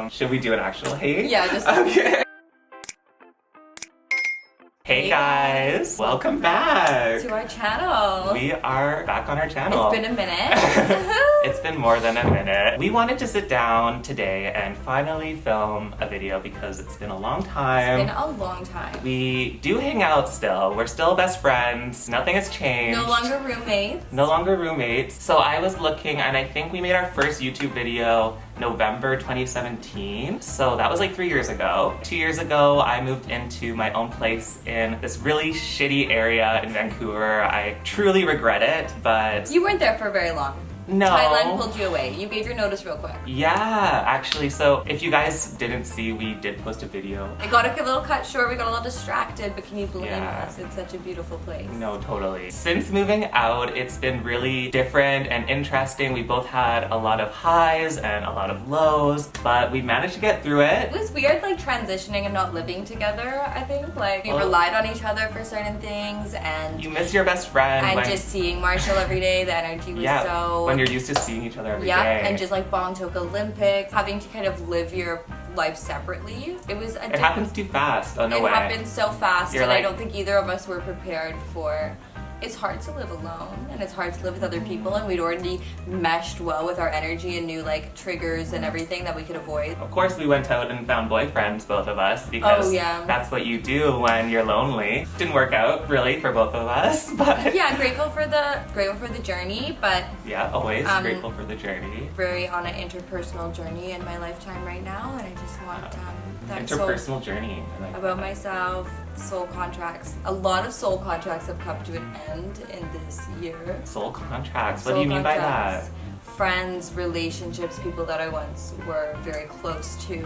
Should we do an actual hey? Yeah, just okay. Hey guys, welcome back to our channel. We are back on our channel. It's been a minute. It's been more than a minute. We wanted to sit down today and finally film a video because it's been a long time. It's been a long time. We do hang out still. We're still best friends. Nothing has changed. No longer roommates. No longer roommates. So I was looking and I think we made our first YouTube video November 2017. So that was like 3 years ago. 2 years ago, I moved into my own place in this really shitty area in Vancouver. I truly regret it, but... You weren't there for very long. No. Thailand pulled you away. You gave your notice real quick. Yeah, actually, so if you guys didn't see, we did post a video. It got a little cut short, we got a little distracted, but can you blame Yeah. us? It's such a beautiful place. No, totally. Since moving out, it's been really different and interesting. We both had a lot of highs and a lot of lows, but we managed to get through it. It was weird, like, transitioning and not living together, I think. Like, we relied on each other for certain things, and... You miss your best friend. And just seeing Marshall every day, the energy was so... when you're used to seeing each other every day. Yeah, and just like Bangkok Olympics, having to kind of live your life separately. It was a It happens too fast. Oh, no it way. happened so fast, You're and like, I don't think either of us were prepared for... It's hard to live alone, and it's hard to live with other people, and we'd already meshed well with our energy and knew like triggers and everything that we could avoid. Of course we went out and found boyfriends, both of us, because that's what you do when you're lonely. Didn't work out really for both of us, but... Yeah, grateful for the journey, but... Yeah, always grateful for the journey. Very on an interpersonal journey in my lifetime right now, and I just want that interpersonal journey. Like about myself, soul contracts. A lot of soul contracts have come to an end in this year. Soul contracts? What do you mean by that? Friends, relationships, people that I once were very close to.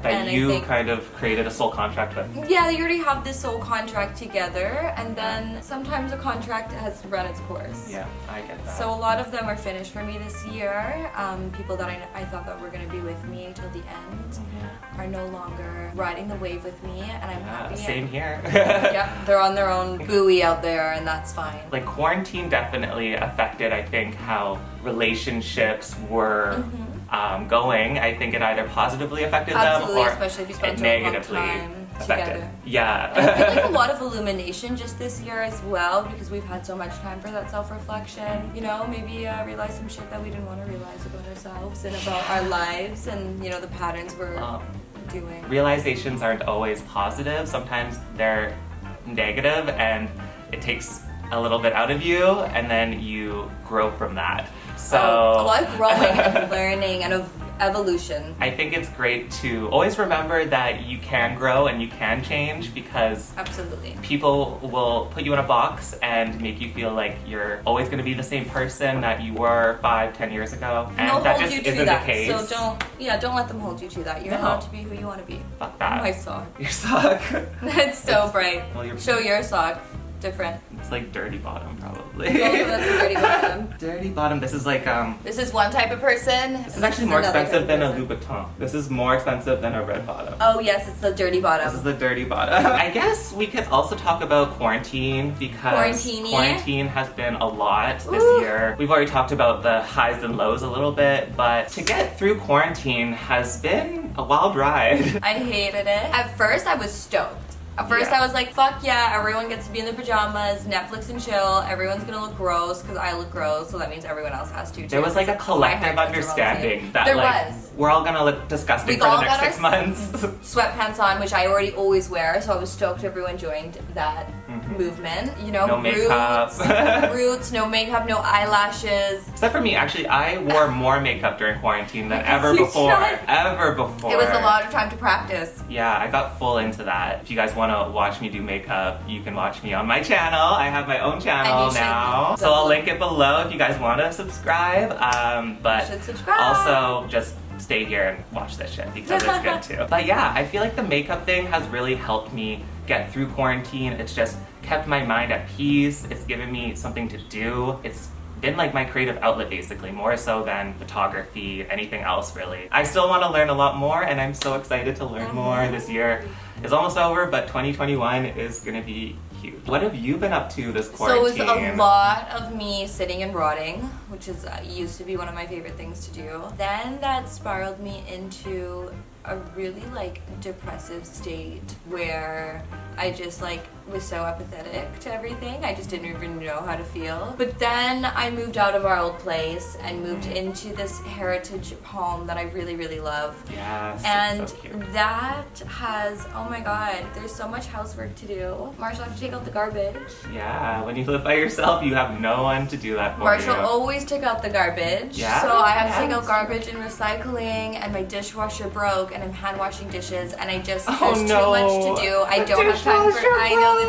That and you I think, kind of created a soul contract with? Yeah, you already have this soul contract together, and then sometimes a contract has run its course. Yeah, I get that. So a lot of them are finished for me this year. People that I thought that were going to be with me till the end are no longer riding the wave with me, and I'm happy. Same here. Yeah, they're on their own buoy out there, and that's fine. Like, quarantine definitely affected, I think, how relationships were going. I think it either positively affected them or especially if you spend it negatively affected. Together. Yeah. And I feel like a lot of illumination just this year as well, because we've had so much time for that self-reflection. You know, maybe realize some shit that we didn't want to realize about ourselves and about our lives, and you know, the patterns we're doing. Realizations aren't always positive. Sometimes they're negative, and it takes a little bit out of you, and then you grow from that. So a lot of growing and learning and evolution. I think it's great to always remember that you can grow and you can change, because absolutely people will put you in a box and make you feel like you're always going to be the same person that you were 5-10 years ago, and that just isn't the case. So don't let them hold you to that. You're allowed to be who you want to be. Fuck that. My sock. Your sock. It's so bright. Well, show your sock. Different. It's like dirty bottom, probably. Oh, that's a dirty bottom. Dirty bottom. This is like This is one type of person. This is actually more expensive than a Louboutin. This is more expensive than a red bottom. Oh yes, it's the dirty bottom. This is the dirty bottom. I guess we could also talk about quarantine, because quarantine has been a lot this year. We've already talked about the highs and lows a little bit, but to get through quarantine has been a wild ride. I hated it. At first I was stoked. At first I was like, fuck yeah, everyone gets to be in their pajamas, Netflix and chill, everyone's gonna look gross because I look gross, so that means everyone else has to too. There was like a collective understanding that we're all gonna look disgusting for the next 6 months. Sweatpants on, which I always wear, so I was stoked everyone joined that movement. You know, no makeup. Roots, no makeup, no eyelashes. Except for me, actually, I wore more makeup during quarantine than ever before. Ever before. It was a lot of time to practice. Yeah, I got full into that. If you guys want to watch me do makeup, you can watch me on my channel. I have my own channel now. So I'll link it below if you guys want to subscribe. But you should subscribe. Also, just stay here and watch this shit because it's good too. But yeah, I feel like the makeup thing has really helped me get through quarantine. It's just kept my mind at peace. It's given me something to do. It's been like my creative outlet basically, more so than photography, anything else really. I still want to learn a lot more, and I'm so excited to learn more. This year is almost over, but 2021 is gonna be huge. What have you been up to this quarantine? So it was a lot of me sitting and rotting, which is used to be one of my favorite things to do. Then that spiraled me into a really like depressive state where I just like was so apathetic to everything. I just didn't even know how to feel. But then I moved out of our old place and moved into this heritage home that I really, really love. Yes. And so cute. that has, oh my god, there's so much housework to do. Marshall have to take out the garbage. Yeah, when you live by yourself, you have no one to do that for Marshall you. always took out the garbage. Yeah? So I have to take Yes. out garbage and recycling, and my dishwasher broke, and I'm hand washing dishes, and I just, Oh, there's no. too much to do. I The don't have time for, dishwasher I know the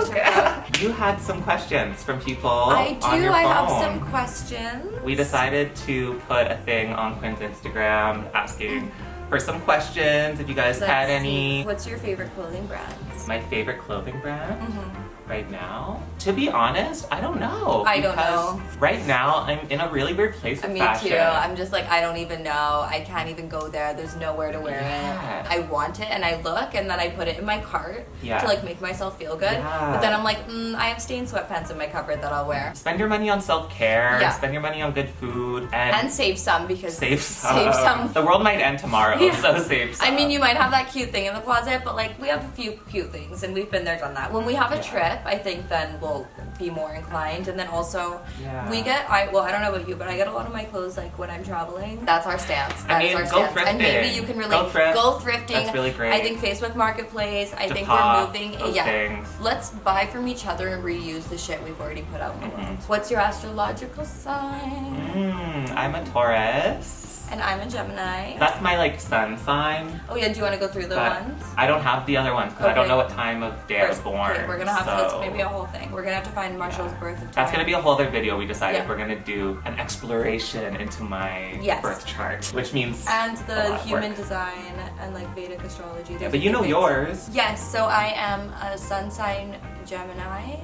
dishwasher broke. You had some questions from people I on do, your I phone. have some questions. We decided to put a thing on Quinn's Instagram asking for some questions if you guys Let's had see. any. What's your favorite clothing brands? My favorite clothing brand Mm-hmm. right now? To be honest, I don't know. I don't because know. Right now, I'm in a really weird place with Me fashion. too. I'm just like, I don't even know. I can't even go there. There's nowhere to wear Yeah. it. I want it and I look and then I put it in my cart Yeah. to like make myself feel good. Yeah. But then I'm like, I have stained sweatpants in my cupboard that I'll wear. Spend your money on self-care. Yeah. Spend your money on good food. And save some because Save some. Save some. The world might end tomorrow, Yeah. so save some. I mean, you might have that cute thing in the closet, but like we have a few cute things and we've been there, done that. When we have a Yeah. trip, I think then we'll be more inclined. And then also, Yeah. we get, I don't know about you, but I get a lot of my clothes like when I'm traveling. That's our stance. I That is mean, our go stance. And maybe thrifting. you can Go relate. thrift. Go thrifting. That's really great. I think Facebook Marketplace. I think Depop, we're moving. those Yeah. things. Let's buy from each other and reuse the shit we've already put out in the Mm-hmm. world. What's your astrological sign? I'm a Taurus. And I'm a Gemini. That's my like sun sign. Oh yeah, do you want to go through the but ones? I don't have the other ones because I don't Okay. know what time of day I was born. Okay, we're gonna have so that's maybe a whole thing. We're gonna have to find Marshall's birth of time. That's gonna be a whole other video. We decided Yeah. we're gonna do an exploration into my Yes. birth chart, which means and a the lot of human work. design and like Vedic astrology. Yeah, Those but are you the know things. yours. Yes, so I am a sun sign Gemini.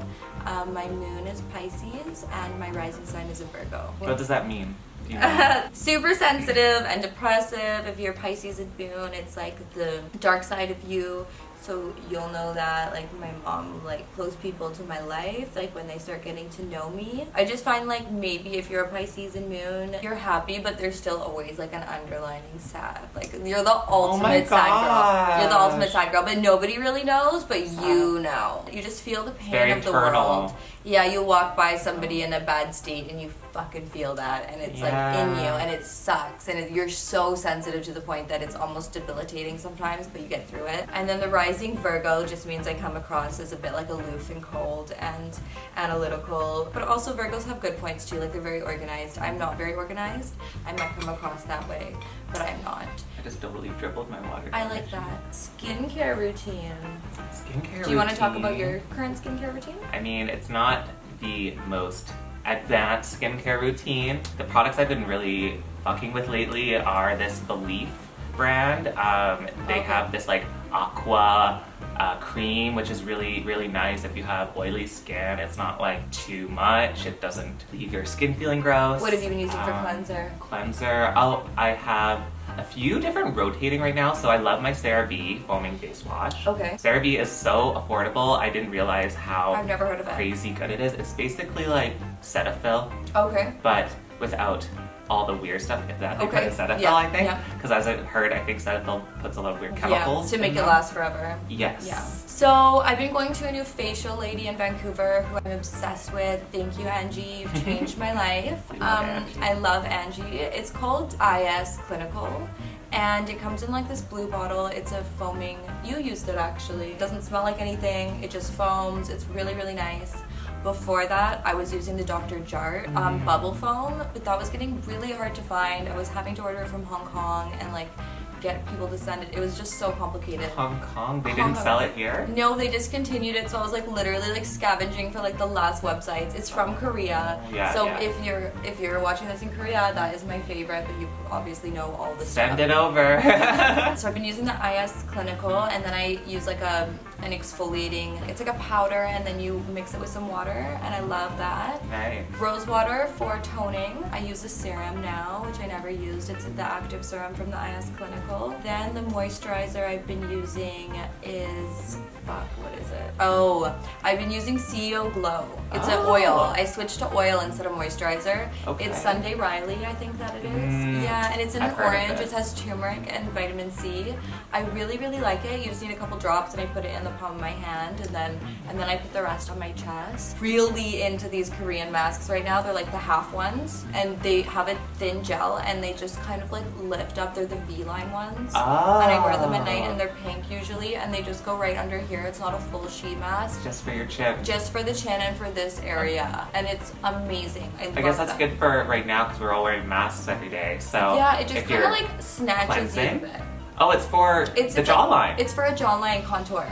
My moon is Pisces, and my rising sign is a Virgo. What does that mean? Do you know? Super sensitive and depressive. If you're Pisces and moon, it's like the dark side of you. So you'll know that like my mom like close people to my life like when they start getting to know me. I just find like maybe if you're a Pisces and moon, you're happy, but there's still always like an underlining sad. Like you're the ultimate sad girl. You're the ultimate sad girl, but nobody really knows, but you know. You just feel the pain very of the internal. world. Yeah, you walk by somebody in a bad state and you fucking feel that, and it's like in you, and it sucks, and you're so sensitive to the point that it's almost debilitating sometimes, but you get through it. And then the rising Virgo just means I come across as a bit like aloof and cold and analytical, but also Virgos have good points too, like they're very organized. I'm not very organized. I might come across that way, but I'm not. I just totally dribbled my water. I like that. Skincare routine. Skincare. Do you want to talk routine. about your current skincare routine? I mean, it's not the most advanced skincare routine. The products I've been really fucking with lately are this Belief brand. They Okay. have this like aqua cream, which is really, really nice if you have oily skin. It's not like too much. It doesn't leave your skin feeling gross. What have you been using for cleanser? Cleanser. I have a few different rotating right now. So I love my CeraVe foaming face wash. Okay. CeraVe is so affordable. I didn't realize how I've never heard of it. crazy good it is. It's basically like Cetaphil, Okay. but without all the weird stuff that they put in Okay. Cetaphil, Yeah, I think. yeah. Because as I heard, I think Cetaphil puts a lot of weird chemicals Yeah, to make in it them. last forever. Yes. Yeah. So I've been going to a new facial lady in Vancouver who I'm obsessed with. Thank you, Angie. You've changed my life. We love Angie. I love Angie. It's called IS Clinical. And it comes in like this blue bottle. It's a foaming. You used it actually. It doesn't smell like anything. It just foams. It's really, really nice. Before that, I was using the Dr. Jart bubble foam, but that was getting really hard to find. I was having to order it from Hong Kong and like get people to send it. It was just so complicated. Hong Kong, they Hong didn't Kong. sell it here? No, they discontinued it, so I was like literally like scavenging for like the last websites. It's from Korea. Yeah, So yeah. if you're watching this in Korea, that is my favorite, but you obviously know all the stuff. Send it over. So I've been using the IS Clinical, and then I use like an exfoliating, it's like a powder, and then you mix it with some water, and I love that. Nice. Rose water for toning. I use a serum now, which I never used. It's the active serum from the IS Clinical. miracle. Then the moisturizer I've been using is, what is it? Oh, I've been using CEO Glow. It's an oil. I switched to oil instead of moisturizer. Okay. It's Sunday Riley, I think that it is. Yeah, and it's in an orange. It has turmeric and vitamin C. I really, really like it. You just need a couple drops and I put it in the palm of my hand, and then I put the rest on my chest. Really into these Korean masks right now. They're like the half ones, and they have a thin gel, and they just kind of like lift up. They're the V-line ones. And I wear them at night, and they're pink usually, and they just go right under here. It's not a full sheet mask. Just for your chin. Just for the chin and for this area. And it's amazing. I guess that's them. good for right now because we're all wearing masks every day. So yeah, it just kind of like snatches you a bit. Oh, it's for the jawline. It's for a jawline contour.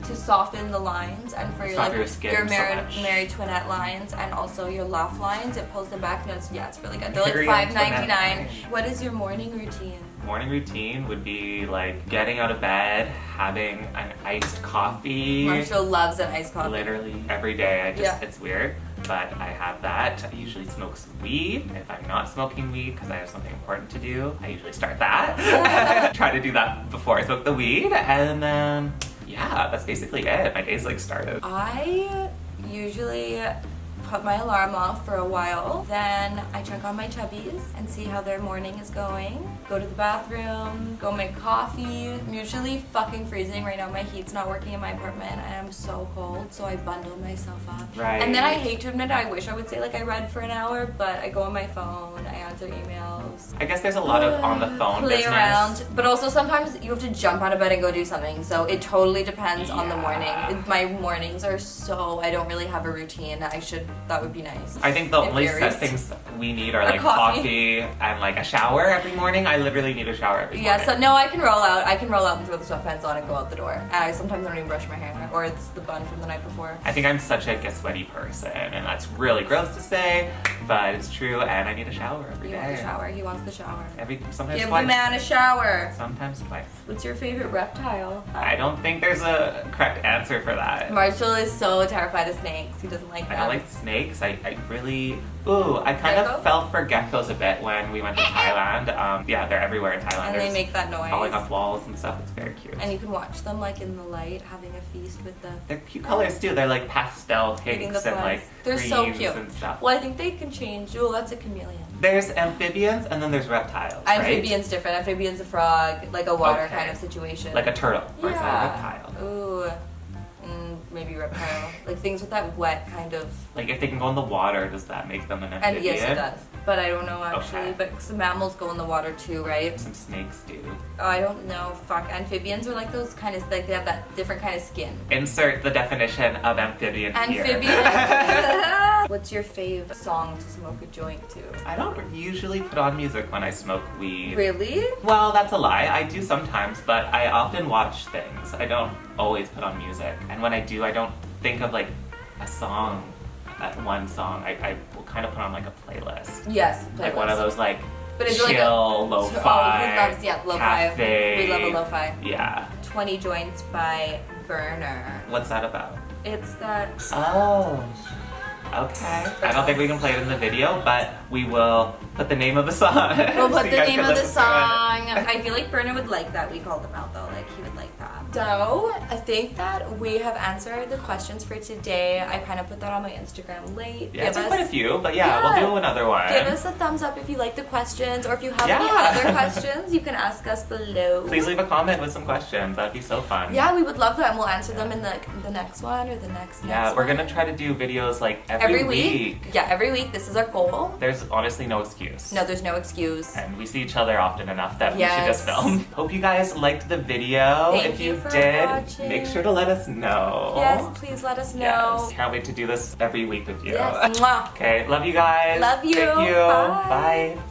To soften the lines and for your married twinette lines and also your laugh lines. It pulls them back and it's really good. They're like $5.99. What is your morning routine? Morning routine would be like getting out of bed, having an iced coffee. Marshall loves an iced coffee. Literally every day. It's weird, but I have that. I usually smoke some weed. If I'm not smoking weed because I have something important to do, I usually start that. Try to do that before I smoke the weed, and then yeah, that's basically it. My day's like started. I usually put my alarm off for a while. Then I check on my chubbies and see how their morning is going. Go to the bathroom, go make coffee. I'm usually fucking freezing right now. My heat's not working in my apartment. I am so cold, so I bundle myself up. Right. And then I hate to admit it, I wish I would say like I read for an hour, but I go on my phone, I answer emails. I guess there's a lot of on the phone play business. around, but also sometimes you have to jump out of bed and go do something. So it totally depends on the morning. My mornings are I don't really have a routine. That would be nice. I think the only set things we need are like coffee and like a shower every morning. I literally need a shower every morning. Yeah, so no, I can roll out and throw the sweatpants on and go out the door. And I sometimes don't even brush my hair, or it's the bun from the night before. I think I'm such a get sweaty person, and that's really gross to say, but it's true, and I need a shower every day. He wants the shower. He wants the shower. Sometimes Give twice. the man a shower. Sometimes twice. What's your favorite reptile? I don't think there's a correct answer for that. Marshall is so terrified of snakes. He doesn't like them. I don't like snakes. I kind of fell for geckos a bit when we went to Thailand. Yeah, they're everywhere in Thailand. And they make that noise. Falling off walls and stuff. It's very cute. And you can watch them like in the light, having a feast with the... They're cute colors too. They're like pastel pinks and like they're so cute. And stuff. Well, I think they can change. Oh, that's a chameleon. There's amphibians and then there's reptiles. Amphibian's different. Amphibian's a frog, like a water kind of situation. Like a turtle. Or is that a reptile? Ooh. Maybe reptile. Like things with that wet kind of... Like if they can go in the water, does that make them an amphibian? And yes, it does. But I don't know actually. Okay. But some mammals go in the water too, right? Some snakes do. Oh, I don't know. Fuck. Amphibians are like those kind of... Like they have that different kind of skin. Insert the definition of amphibian here. What's your fave song to smoke a joint to? I don't usually put on music when I smoke weed. Really? Well, that's a lie. I do sometimes, but I often watch things. I don't always put on music. And when I do, I don't think of like a song, that one song. I will kind of put on like a playlist. Yes, playlist. Like one of those like chill, like lo-fi, lo-fi. cafe. We love a lo-fi. Yeah. 20 Joints by Burner. What's that about? It's that... Oh. Okay. I don't think we can play it in the video, but we will put the name of the song. We'll put the name of the song. I feel like Burner would like that. We called him out though. Like he would like that. So I think that we have answered the questions for today. I kind of put that on my Instagram late. Yeah, it's quite a few, but we'll do another one. Give us a thumbs up if you like the questions, or if you have any other questions, you can ask us below. Please leave a comment with some questions. That'd be so fun. Yeah, we would love that, and we'll answer them in the next one or the next. Yeah, we're gonna try to do videos like every week. Yeah, every week. This is our goal. There's honestly no excuse. No, there's no excuse. And we see each other often enough that we should just film. Hope you guys liked the video. Thank if you for did, watching. make sure to let us know. Yes, please let us know. Yes. Can't wait to do this every week with you. Yes. Mwah. Okay, love you guys. Love you. Thank you. Bye. Bye.